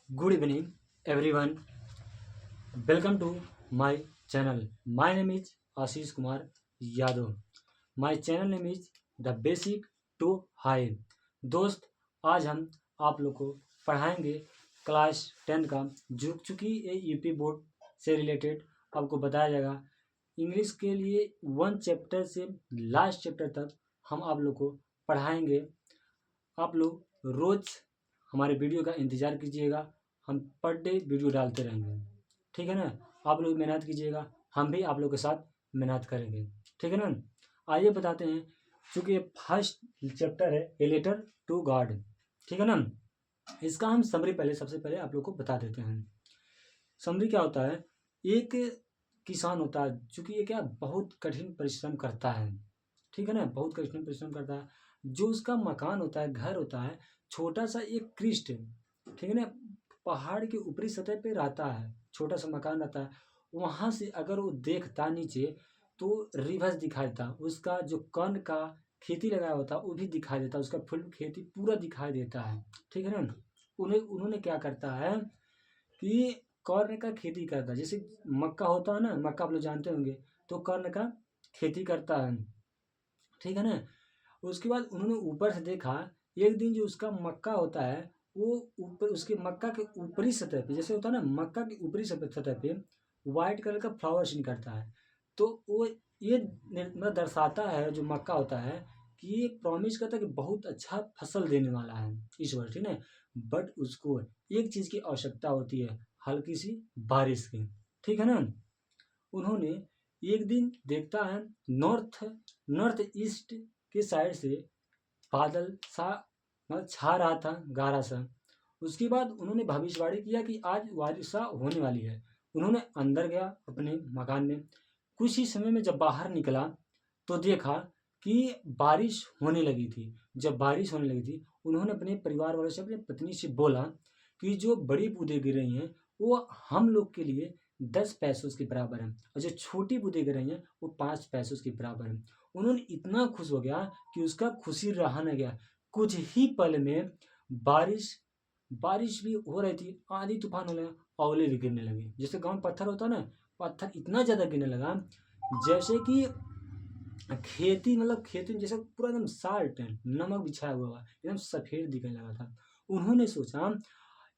Good evening, everyone. Welcome to my channel. My name is Ashish Kumar Yadav. My channel name is The Basic to High. दोस्त, आज हम आप लोग को पढ़ाएंगे क्लास 10 का जो चूँकि ये यूपी बोर्ड से रिलेटेड आपको बताया जाएगा। इंग्लिश के लिए 1 चैप्टर से लास्ट चैप्टर तक हम आप लोग को पढ़ाएंगे। आप लोग रोज़ हमारे वीडियो का इंतज़ार कीजिएगा। हम पर डे वीडियो डालते रहेंगे, ठीक है ना। आप लोग मेहनत कीजिएगा, हम भी आप लोग के साथ मेहनत करेंगे, ठीक है ना। आइए बताते हैं, चूँकि ये फर्स्ट चैप्टर है ए लेटर टू गॉड, ठीक है ना। इसका हम समरी सबसे पहले आप लोग को बता देते हैं। समरी क्या होता है? एक किसान होता है, चूँकि ये क्या बहुत कठिन परिश्रम करता है, ठीक है ना, बहुत कठिन परिश्रम करता है। जो उसका मकान होता है, घर होता है, छोटा सा एक क्रिस्ट, ठीक है ना, पहाड़ की ऊपरी सतह पे रहता है, छोटा सा मकान रहता है। वहाँ से अगर वो देखता नीचे तो रिवर्स दिखाई देता, उसका जो कर्ण का खेती लगाया होता वो भी दिखाई देता, उसका फुल खेती पूरा दिखाई देता है, ठीक है ना। उन्होंने क्या करता है कि कर्ण का खेती करता है। जैसे मक्का होता है ना, मक्का आप लोग जानते होंगे, तो कर्ण का खेती करता है, ठीक है ना। उसके बाद उन्होंने ऊपर से देखा, एक दिन जो उसका मक्का होता है वो ऊपर उसके मक्का के ऊपरी सतह पे, जैसे होता है ना, मक्का की ऊपरी सतह पे वाइट कलर का फ्लावर निकलता है। तो वो ये मतलब दर्शाता है, जो मक्का होता है, कि ये प्रॉमिस करता है कि बहुत अच्छा फसल देने वाला है इस वर्ष, ठीक है। बट उसको एक चीज़ की आवश्यकता होती है, हल्की सी बारिश की, ठीक है ना। उन्होंने एक दिन देखता है नॉर्थ ईस्ट के साइड से बादल सा मतलब छा रहा था, गारा सा। उसके बाद उन्होंने भविष्यवाणी किया कि आज वर्षा होने वाली है। उन्होंने अंदर गया अपने मकान में। कुछ ही समय में जब बाहर निकला तो देखा कि बारिश होने लगी थी। जब बारिश होने लगी थी, उन्होंने अपने परिवार वालों से, अपनी पत्नी से बोला कि जो बड़ी बूंदें गिर रही हैं वो हम लोग के लिए 10 पैसों के बराबर है, और जो छोटी बूंदें गिर रही हैं वो 5 पैसों के बराबर है। उन्होंने इतना खुश हो गया कि उसका खुशी रहा न गया। कुछ ही पल में बारिश बारिश भी हो रही थी, आंधी तूफान होने लगा, ओले भी गिरने लगे। जैसे गाँव में पत्थर होता है ना, पत्थर इतना ज़्यादा गिरने लगा जैसे कि खेती, मतलब खेती में जैसे पूरा एकदम साल्ट नमक बिछाया हुआ एकदम सफ़ेद दिखने लगा था। उन्होंने सोचा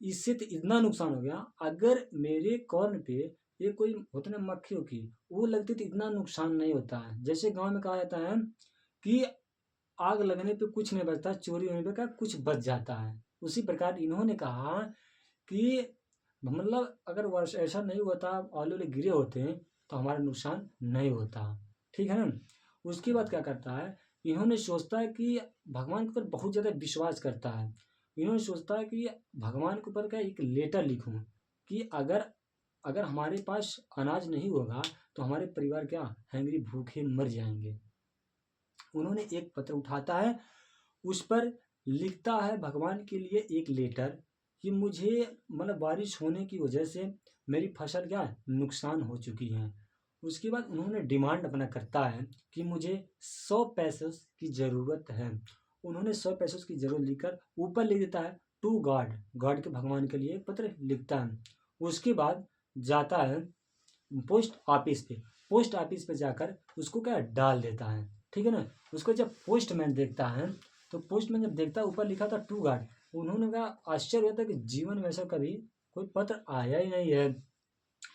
इससे तो इतना नुकसान हो गया, अगर मेरे कॉर्न पे ये कोई होता ना मक्खियों की वो लगती तो इतना नुकसान नहीं होता है। जैसे गांव में कहा जाता है कि आग लगने पे कुछ नहीं बचता, चोरी होने पे क्या कुछ बच जाता है। उसी प्रकार इन्होंने कहा कि मतलब अगर वर्ष ऐसा नहीं होता, ओले ओले गिरे होते हैं तो हमारा नुकसान नहीं होता, ठीक है ना। उसके बाद क्या करता है, इन्होंने सोचता है कि भगवान के ऊपर बहुत ज़्यादा विश्वास करता है। इन्होंने सोचता है कि भगवान के ऊपर का एक लेटर लिखूं कि अगर अगर हमारे पास अनाज नहीं होगा तो हमारे परिवार क्या हैंगरी भूखे मर जाएंगे। उन्होंने एक पत्र उठाता है, उस पर लिखता है भगवान के लिए एक लेटर कि मुझे मतलब बारिश होने की वजह से मेरी फसल क्या नुकसान हो चुकी है। उसके बाद उन्होंने डिमांड अपना करता है कि मुझे 100 पैसे की ज़रूरत है। उन्होंने 100 पैसे की ज़रूरत लिखकर ऊपर लिख देता है टू गॉड, गॉड के भगवान के लिए पत्र लिखता है। उसके बाद जाता है पोस्ट ऑफिस पे जाकर उसको क्या डाल देता है, ठीक है ना। उसको जब पोस्टमैन देखता है तो पोस्टमैन जब देखता है ऊपर लिखा था टू गॉड, उन्होंने कहा आश्चर्य होता है कि जीवन में ऐसा कभी कोई पत्र आया ही नहीं है।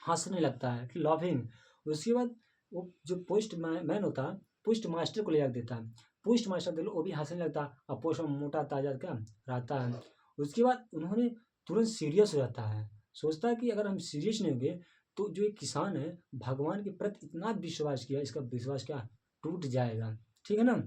हंसने लगता है कि लाफिंग। उसके बाद वो जो पोस्ट मैन होता है पोस्ट मास्टर को ले जाकर देता है। पोस्ट मास्टर देख लो वो भी हंसने लगता है, और पोस्ट में मोटा ताजा क्या रहता है। उसके बाद उन्होंने तुरंत सीरियस हो जाता है, सोचता है कि अगर हम सीरियस नहीं होंगे तो जो एक किसान है भगवान के प्रति इतना विश्वास किया, इसका विश्वास क्या टूट जाएगा, ठीक है ना।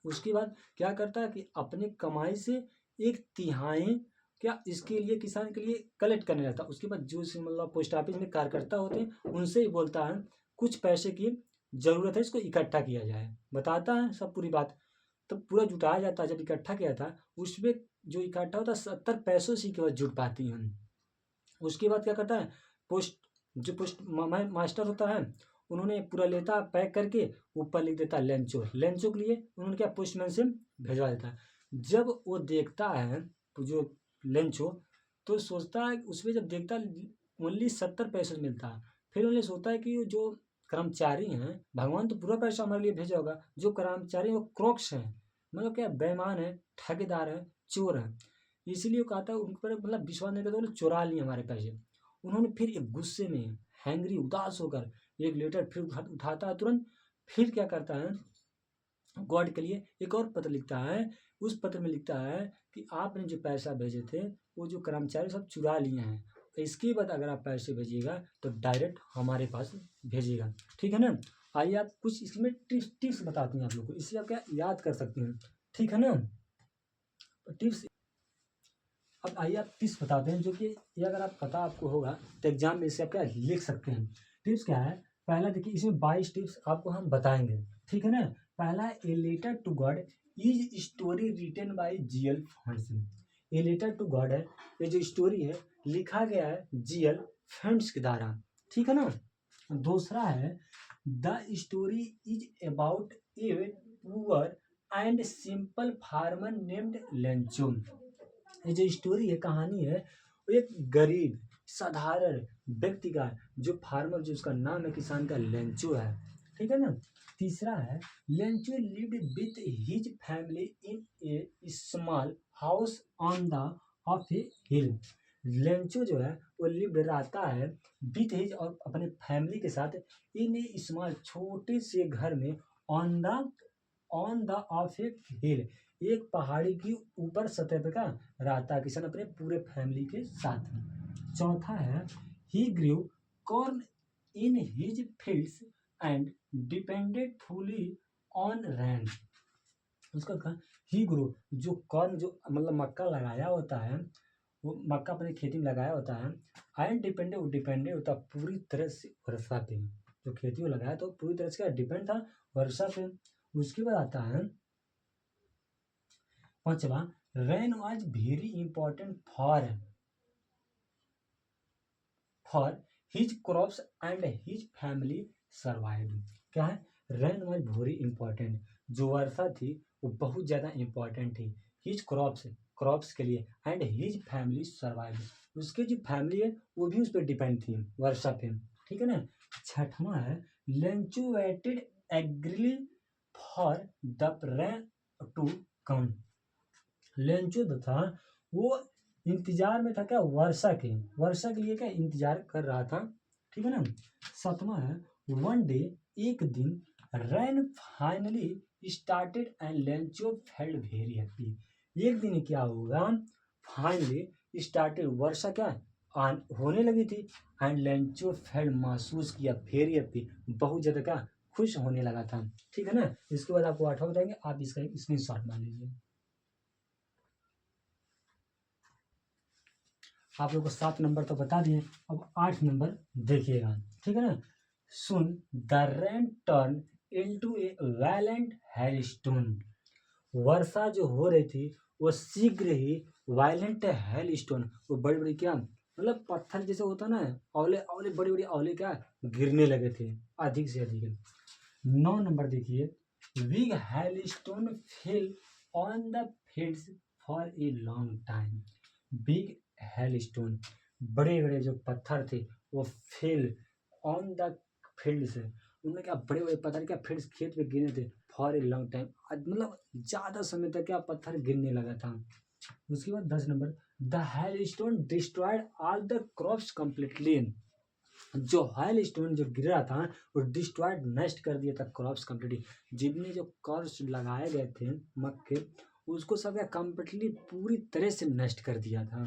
उसके बाद क्या करता है कि अपनी कमाई से एक तिहाई क्या इसके लिए किसान के लिए कलेक्ट करने लगता है। उसके बाद जो मतलब पोस्ट ऑफिस में कार्यकर्ता होते हैं उनसे ही बोलता है कुछ पैसे की ज़रूरत है, इसको इकट्ठा किया जाए, बताता है सब पूरी बात। तो पूरा जुटाया जाता है। जब इकट्ठा किया था उसमें जो इकट्ठा होता है 70 पैसों से केवल जुट पाती हैं। उसके बाद क्या करता है पोस्ट मास्टर होता है, उन्होंने पूरा लेता पैक करके ऊपर लिख देता लेंचो के लिए उन्होंने क्या पोस्टमैन से भेजवा देता है। जब वो देखता है जो लेंचो तो सोचता है, उसमें जब देखता है ओनली 70 पैसे मिलता है, फिर उन्हें सोचता है कि जो कर्मचारी हैं, भगवान तो पूरा पैसा हमारे लिए भेजा होगा, जो कर्मचारी वो क्रोक्स हैं, मतलब क्या बेईमान है, ठगीदार है, चोर है। इसीलिए वो कहता है उन पर मतलब विश्वास नहीं करता, उन्होंने चुरा लिए हमारे पैसे। उन्होंने फिर एक गुस्से में, हैंग्री, उदास होकर एक लेटर फिर उठाता है तुरंत। फिर क्या करता है, गॉड के लिए एक और पत्र लिखता है। उस पत्र में लिखता है कि आपने जो पैसा भेजे थे वो जो कर्मचारी सब चुरा लिए हैं, तो इसके बाद अगर आप पैसे भेजिएगा तो डायरेक्ट हमारे पास भेजिएगा, ठीक है ना। आइए आप कुछ इसमें टिप्स बताते हैं आप लोग को, इससे आप क्या याद कर सकते हैं, ठीक है ना। टिप्स, अब आइए आप टिप्स बताते हैं जो कि ये अगर आप पता आपको होगा तो एग्जाम में इसे आप क्या लिख सकते हैं। टिप्स क्या है, पहला देखिए, इसमें 22 टिप्स आपको हम बताएंगे, ठीक है ना। पहला, a letter to God is story written by GL Fuentes. A letter to God है, ये जो स्टोरी है लिखा गया है जीएल फॉन्ट्स के द्वारा, ठीक है ना। दूसरा है, the story is about a poor and simple farmer named Lencho. ये जो स्टोरी है, कहानी है, वो एक गरीब साधारण व्यक्ति का, जो फार्मर, जो उसका नाम है किसान का लेंचो है, ठीक है ना। तीसरा है, Lencho lived with his family in A small house on the of A hill. Lencho जो है वो लिव्ड, रहता है, विथ हिज, और अपने फैमिली के साथ, इन ए स्मॉल, छोटे से घर में, ऑन द ऑफ ए हिल, एक पहाड़ी की ऊपर सतह पे का रहता किसान अपने पूरे फैमिली के साथ में। चौथा है, he grew corn in his fields and depended fully on rain. उसका कहा, ही ग्रो, जो कॉर्न, जो मतलब मक्का लगाया होता है, वो मक्का अपनी खेती में लगाया होता है, एंड डिपेंडेड, वो डिपेंडेड होता पूरी तरह से वर्षा पे, जो खेती में लगाया तो पूरी तरह से डिपेंड था वर्षा पे। उसके बाद आता है पांचवा, rain was very important for his crops and his family survive. क्या है, रेन वॉज वेरी इंपॉर्टेंट, जो वर्षा थी वो बहुत ज़्यादा इंपॉर्टेंट थी, हिज क्रॉप्स के लिए, एंड हिज फैमिली सर्वाइव, उसके जो फैमिली है वो भी उस पर डिपेंड थी, वर्षा पे, ठीक है ना। छठवां है, Lencho waited eagerly for the rain to come. Lencho था वो इंतजार में था क्या, वर्षा के लिए क्या इंतजार कर रहा था, ठीक है ना। सातवां है, वन डे, एक दिन, rain finally started and Lencho felt very happy. एक दिन क्या होगा, फाइनली स्टार्टेड, वर्षा क्या होने लगी थी, एंड लेंचो फेल्ट, महसूस किया, वेरी हैप्पी, बहुत ज्यादा क्या खुश होने लगा था, ठीक है ना। इसके बाद आपको आठवां बताएंगे, आप इसका एक स्क्रीनशॉट मान लीजिए। आप लोग को 7 नंबर तो बता दिए, अब 8 नंबर देखिएगा, ठीक है ना। Soon the rain turn into a violent hailstone. वर्षा जो हो रही थी वो शीघ्र ही वायलेंट हेलस्टोन, वो बड़ी बड़ी क्या मतलब पत्थर जैसे होता ना, औले औले, बड़ी बड़ी औले क्या गिरने लगे थे, अधिक से अधिक। 9 नंबर देखिए, big hailstone fell on the fields for a long time. Big hailstone, बड़े बड़े जो पत्थर थे वो फेल ऑन द फील्ड से, उनमें क्या बड़े बड़े पत्थर क्या फील्ड खेत में गिरे थे, फॉर ए लॉन्ग टाइम, मतलब ज़्यादा समय तक क्या पत्थर गिरने लगा था। उसके बाद 10 number, the hailstone destroyed all the crops completely. जो हेलस्टोन जो गिरा था वो डिस्ट्रॉयड, नष्ट कर दिया था क्रॉप्स कंप्लीटली, जितने जो क्रॉप्स लगाए गए थे मक्के, उसको सब कंप्लीटली पूरी तरह से नष्ट कर दिया था,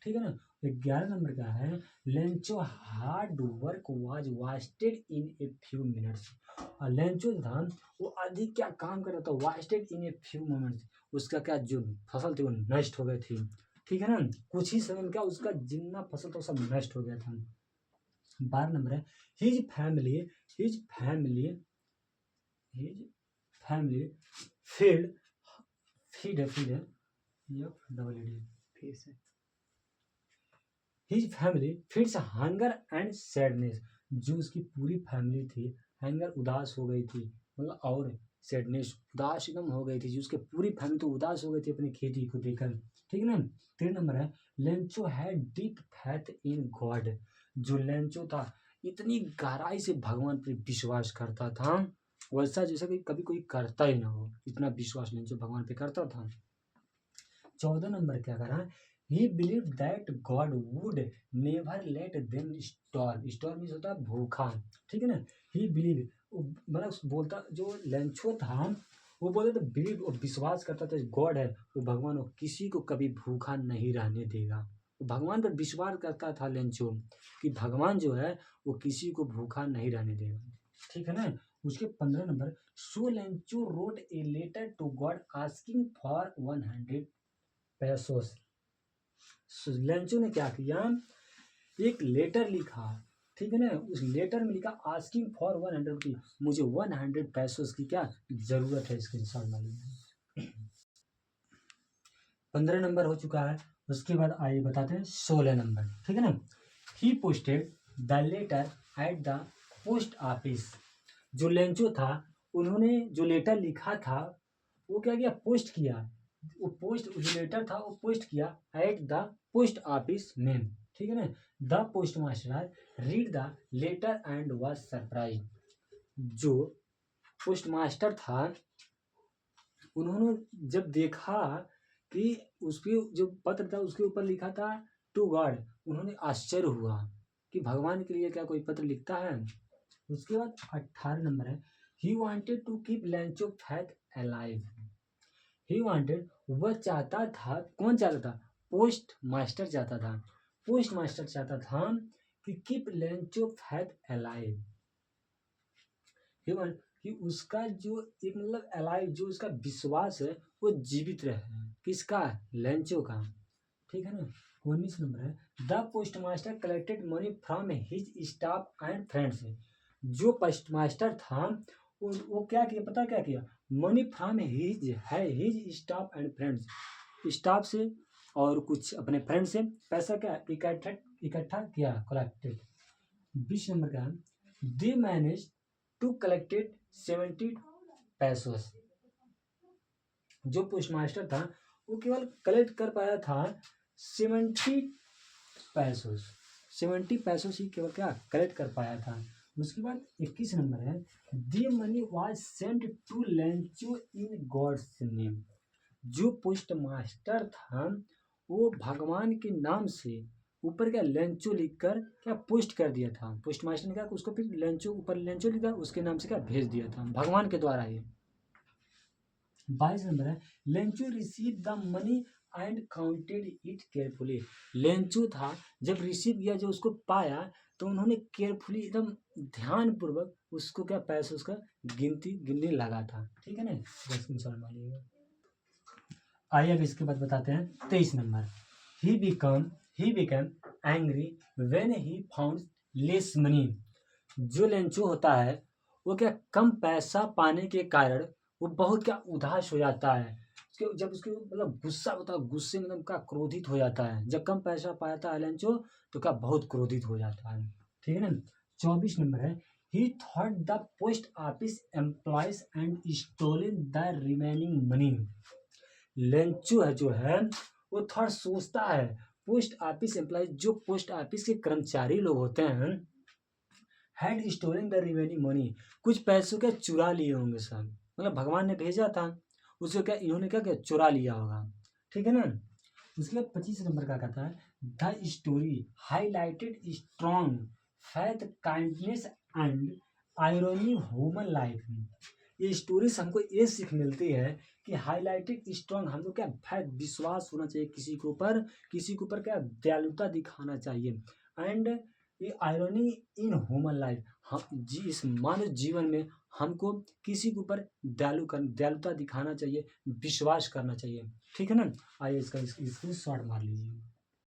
ठीक है ना। 11 नंबर का है, Lencho hard work was wasted in a few minutes. Lencho था वो अधिक क्या काम कर रहा था, wasted in a few moments, उसका क्या जो फसल थी वो नष्ट हो गई थी, ठीक है ना। कुछ ही समय में क्या उसका जितना फसल था सब नष्ट हो गया था। 12 नंबर है, his family his family his family field feed है ये डबल एड फिर से, his family feeds hunger and sadness, जो उसकी पूरी फैमिली थी हंगर, उदास हो गई थी, मतलब और सैडनेस, उदास एकदम हो गई थी, जो उसके पूरी फैमिली तो उदास हो गई थी अपनी खेती को देखकर, ठीक है ना। 3 नंबर है Lencho had deep faith in God. जो लेंचो था इतनी गहराई से भगवान पर विश्वास करता था, वैसा जैसा कि कभी कोई करता ही ना हो, इतना विश्वास लेंचो भगवान पे करता था। 14 नंबर क्या करा, he believe that God would never let them starve. Starve means होता है भूखा, ठीक है ना। ही बिलीव मतलब बोलता, जो लेंचो था वो बोलता था, बिलीव और विश्वास करता था गॉड है वो भगवान, वो किसी को कभी भूखा नहीं रहने देगा। वो भगवान पर विश्वास करता था लेंचो कि भगवान जो है वो किसी को भूखा नहीं रहने देगा, ठीक है ना। उसके 15 number, so Lencho wrote a letter to God asking for 100 pesos. Lencho ने क्या किया, एक लेटर लिखा, ठीक है ना। उस लेटर में लिखा आस्किंग फॉर 100 रुपीज, मुझे 100 पेसोस की क्या जरूरत है, इसके इंसान वाले। 15 नंबर हो चुका है। उसके बाद आइए बताते हैं 16 नंबर, ठीक है ना। He posted the letter at the post office. जो लेंचो था उन्होंने जो लेटर लिखा था वो क्या किया, पोस्ट किया। वो पोस्ट, जो लेटर था वो पोस्ट किया एट द पोस्ट ऑफिस में, ठीक है ना। The postmaster read the letter and was surprise. जो पोस्ट मास्टर था उन्होंने जब देखा कि उसके जो पत्र था उसके ऊपर लिखा था टू गॉड, उन्होंने आश्चर्य हुआ कि भगवान के लिए क्या कोई पत्र लिखता है। उसके बाद 18 नंबर है, he wanted to keep Lencho faith alive. He wanted, वह चाहता था, कौन चाहता था, पोस्ट मास्टर चाहता था। पोस्ट मास्टर चाहता था कि keep Lencho faith alive. He want कि उसका जो एक मतलब अलाइव, जो उसका विश्वास है वो जीवित रहे। किसका, लेंचो का, ठीक है ना। 19 नंबर है, the post master collected money from his staff and friends. जो पोस्ट मास्टर था वो क्या किया, पता क्या किया, money from his staff and friends, staff से और कुछ अपने फ्रेंड से पैसा क्या इकट्ठा किया, कलेक्टेड। 20 नंबर का, they manage to collected 70 pesos. जो पोस्ट मास्टर था वो केवल कलेक्ट कर पाया था 70 पेसोस। 70 पेसोस ही केवल क्या कलेक्ट कर पाया था। उसके बाद 21 नंबर है, the money was sent to Lencho in God's name. जो पोस्ट मास्टर था वो भगवान के नाम से ऊपर क्या लेंचो लिखकर क्या पोस्ट कर दिया था। पोस्ट मास्टर ने क्या उसको फिर लेंचो, ऊपर लेंचो लिखा उसके नाम से क्या भेज दिया था भगवान के द्वारा ही। 22 नंबर है, Lencho receive the money and counted it carefully. Lencho था जब रिसीव किया, जो उसको पाया तो उन्होंने केयरफुली एकदम ध्यान पूर्वक उसको क्या पैसे उसका गिनने लगा था, ठीक है ना। आइए अब इसके बाद बताते हैं 23 number, he become angry when he found less money. जो लेंचो होता है वो क्या कम पैसा पाने के कारण वो बहुत क्या उदास हो जाता है। जब उसके मतलब गुस्सा होता है, गुस्से में क्या क्रोधित हो जाता है। जब कम पैसा पाता है लेंचो तो क्या बहुत क्रोधित हो जाता है, ठीक है ना। 24 नंबर है, he thought the post office employees and stolen the remaining money. Lencho है जो है वो थोड़ा सोचता है पोस्ट ऑफिस एम्प्लॉय, जो पोस्ट ऑफिस के कर्मचारी लोग होते हैं, had stolen the remaining money, कुछ पैसों के चुरा लिए होंगे सब, मतलब भगवान ने भेजा था उसको क्या इन्होंने क्या चुरा लिया होगा, ठीक है ना। उसके बाद 25 नंबर का कहता है, the story highlighted strong faith kindness and irony human life. ये स्टोरी से हमको ये सीख मिलती है कि हाईलाइटेड स्ट्रॉन्ग, हम लोग क्या फैथ विश्वास होना चाहिए किसी के ऊपर क्या दयालुता दिखाना चाहिए। एंड ये आयरनी इन ह्यूमन लाइफ, हम इस मानव जीवन में हमको किसी के ऊपर दयालुता दिखाना चाहिए, विश्वास करना चाहिए, ठीक है ना। आइए इसका स्क्रीनशॉट मार लीजिए।